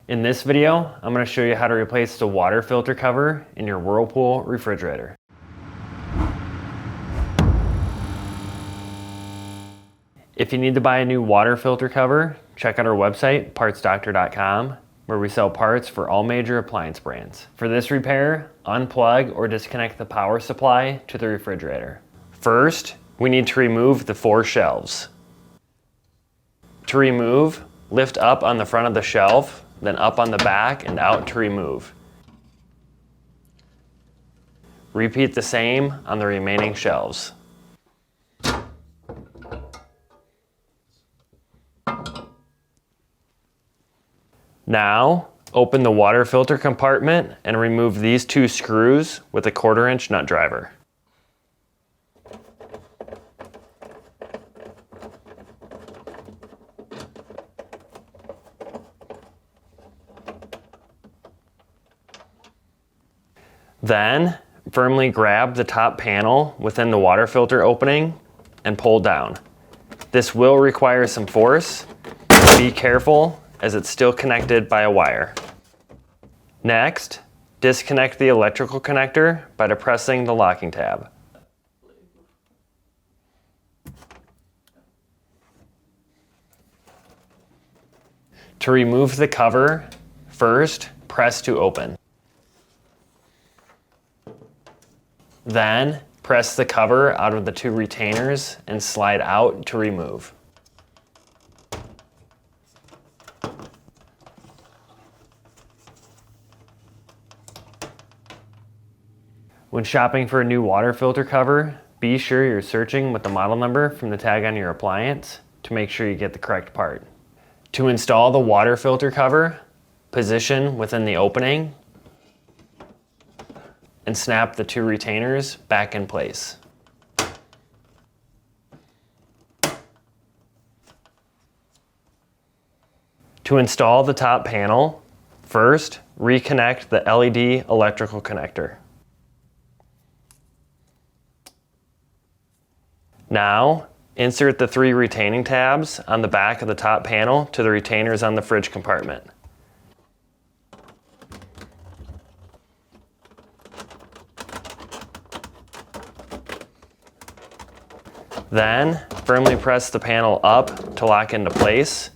In this video, I'm going to show you how to replace the water filter cover in your Whirlpool refrigerator. If you need to buy a new water filter cover, check out our website, partsdoctor.com, where we sell parts for all major appliance brands. For this repair, unplug or disconnect the power supply to the refrigerator. First, we need to remove the 4 shelves. To remove, lift up on the front of the shelf, then up on the back and out to remove. Repeat the same on the remaining shelves. Now, open the water filter compartment and remove these 2 screws with a 1/4-inch nut driver. Then, firmly grab the top panel within the water filter opening and pull down. This will require some force. Be careful as it's still connected by a wire. Next, disconnect the electrical connector by depressing the locking tab. To remove the cover, first press to open. Then, press the cover out of the 2 retainers and slide out to remove. When shopping for a new water filter cover, be sure you're searching with the model number from the tag on your appliance to make sure you get the correct part. To install the water filter cover, position within the opening and snap the 2 retainers back in place. To install the top panel, first reconnect the LED electrical connector. Now, insert the 3 retaining tabs on the back of the top panel to the retainers on the fridge compartment. Then, firmly press the panel up to lock into place.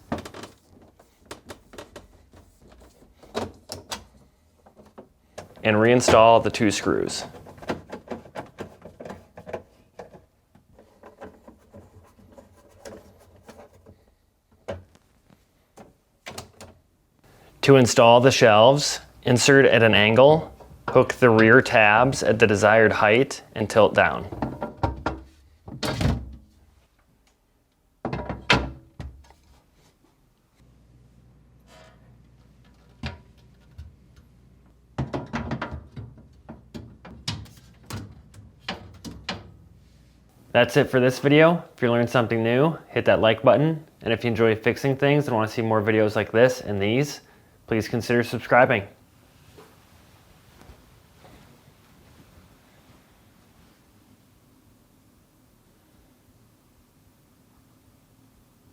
And reinstall the 2 screws. To install the shelves, insert at an angle, hook the rear tabs at the desired height and tilt down. That's it for this video. If you learned something new, hit that like button. And if you enjoy fixing things and want to see more videos like this and these, please consider subscribing.